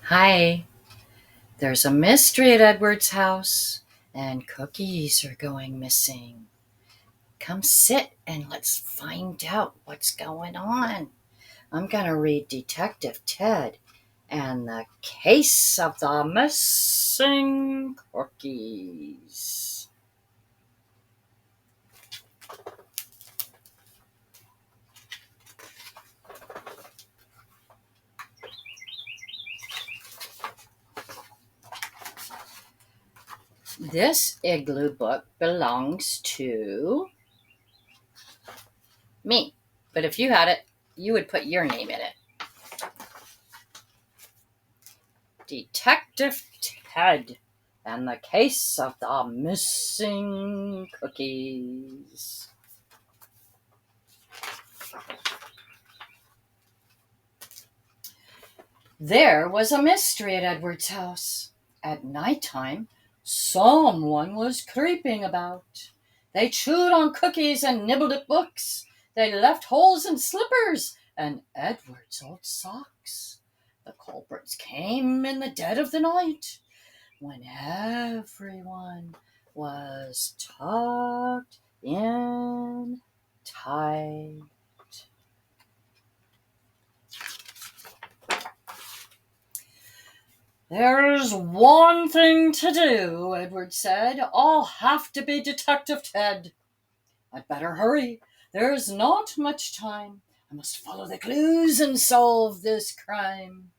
Hi, there's a mystery at Edward's house, and cookies are going missing. Come sit and let's find out what's going on. I'm going to read Detective Ted and the Case of the Missing Cookies. This igloo book belongs to me, but if you had it, you would put your name in it. Detective Ted and the Case of the Missing Cookies. There was a mystery at Edward's house. At night time, someone was creeping about. They chewed on cookies and nibbled at books. They left holes in slippers and Edward's old socks. The culprits came in the dead of the night, when everyone was tucked in tight. There's one thing to do, Edward said. I'll have to be Detective Ted. I'd better hurry. There's not much time. I must follow the clues and solve this crime.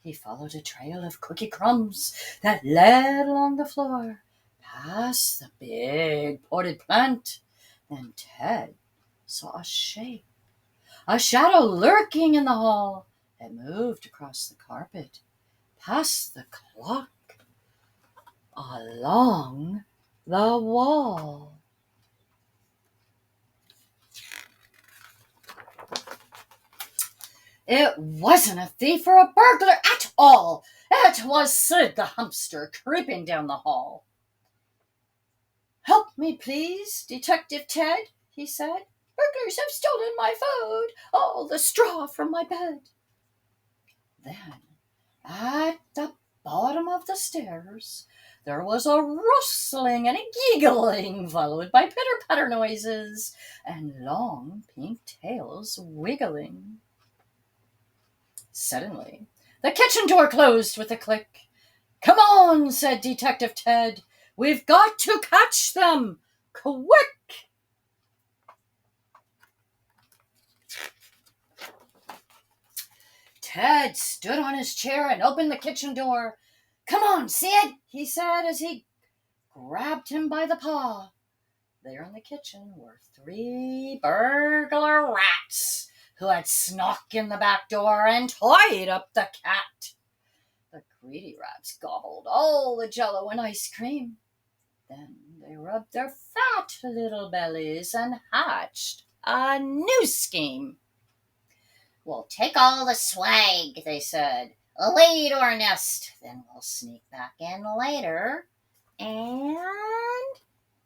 He followed a trail of cookie crumbs that led along the floor, past the big potted plant. Then Ted saw a shape, a shadow lurking in the hall. It moved across the carpet, past the clock, along the wall. It wasn't a thief or a burglar at all. It was Sid the hamster creeping down the hall. Help me, please, Detective Ted, he said. Burglars have stolen my food, all the straw from my bed. Then, at the bottom of the stairs, there was a rustling and a giggling, followed by pitter-patter noises and long pink tails wiggling. Suddenly, the kitchen door closed with a click. Come on, said Detective Ted. We've got to catch them. Quick! Ted stood on his chair and opened the kitchen door. Come on, Sid, he said as he grabbed him by the paw. There in the kitchen were 3 burglar rats who had snuck in the back door and tied up the cat. The greedy rats gobbled all the jello and ice cream. Then they rubbed their fat little bellies and hatched a new scheme. We'll take all the swag, they said, away to our nest. Then we'll sneak back in later and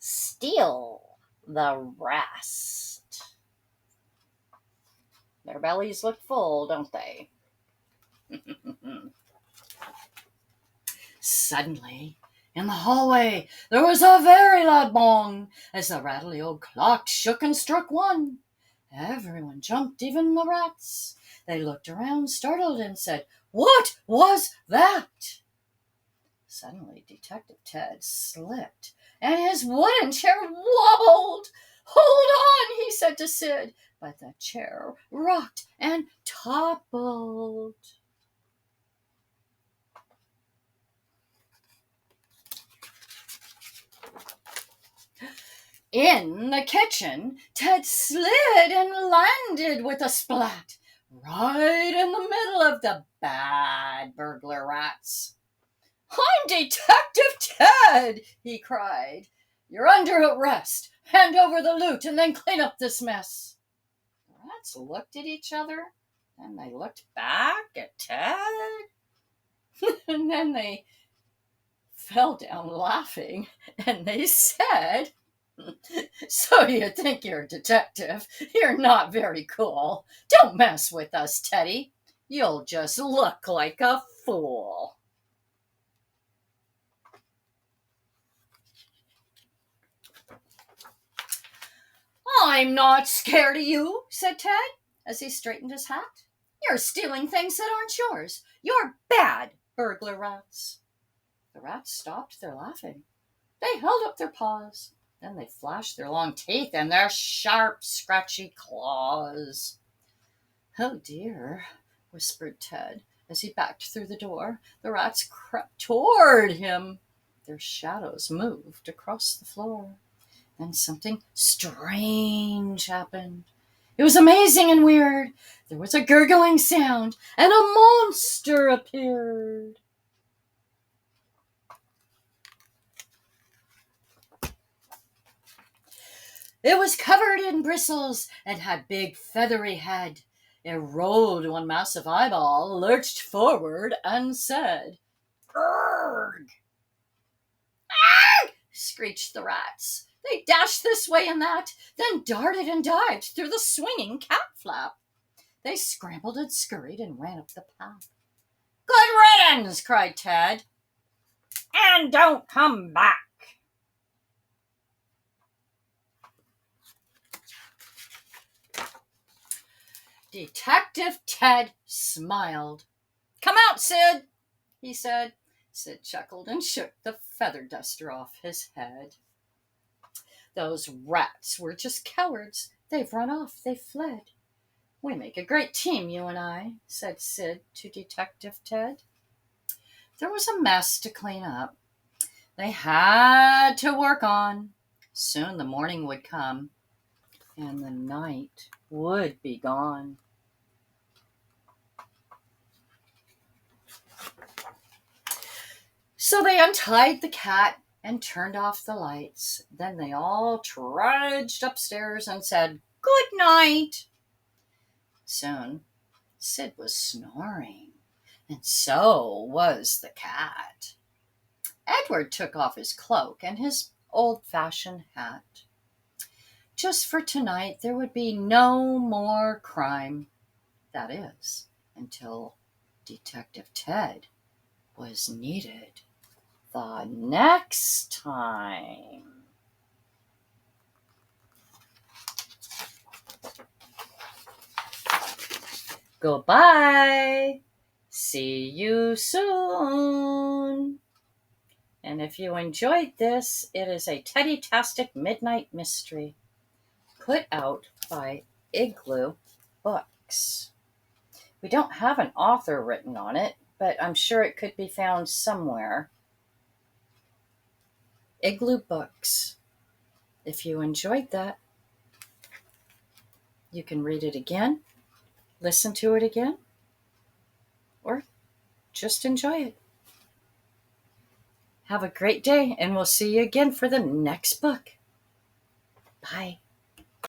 steal the rest. Their bellies look full, don't they? Suddenly, in the hallway, there was a very loud bong as the rattly old clock shook and struck 1. Everyone jumped, even the rats. They looked around, startled, and said, What was that? Suddenly, Detective Ted slipped, and his wooden chair wobbled. Hold on, he said to Sid, but the chair rocked and toppled. In the kitchen, Ted slid and landed with a splat right in the middle of the bad burglar rats. I'm Detective Ted, he cried. You're under arrest. Hand over the loot and then clean up this mess. The rats looked at each other, and they looked back at Ted, and then they fell down laughing, and they said, So you think you're a detective? You're not very cool. Don't mess with us, Teddy. You'll just look like a fool. I'm not scared of you, said Ted, as he straightened his hat. You're stealing things that aren't yours. You're bad, burglar rats. The rats stopped their laughing. They held up their paws. Then they flashed their long teeth and their sharp, scratchy claws. Oh dear, whispered Ted as he backed through the door. The rats crept toward him. Their shadows moved across the floor. Then something strange happened. It was amazing and weird. There was a gurgling sound, and a monster appeared. It was covered in bristles and had big feathery head. It rolled one massive eyeball, lurched forward, and said, "Urgh!" "Arg!" screeched the rats. They dashed this way and that, then darted and dived through the swinging cat flap. They scrambled and scurried and ran up the path. "Good riddance!" cried Ted. "And don't come back." Detective Ted smiled. "Come out, Sid," he said. Sid chuckled and shook the feather duster off his head. "Those rats were just cowards. They've run off. They've fled. We make a great team, you and I," said Sid to Detective Ted. There was a mess to clean up. They had to work on. Soon the morning would come, and the night would be gone. So they untied the cat and turned off the lights. Then they all trudged upstairs and said, "Good night." Soon, Sid was snoring, and so was the cat. Edward took off his cloak and his old-fashioned hat. Just for tonight, there would be no more crime. That is, until Detective Ted was needed the next time. Goodbye. See you soon. And if you enjoyed this, it is a Teddy-tastic midnight mystery put out by Igloo Books. We don't have an author written on it, but I'm sure it could be found somewhere. Igloo Books. If you enjoyed that, you can read it again, listen to it again, or just enjoy it. Have a great day, and we'll see you again for the next book. Bye.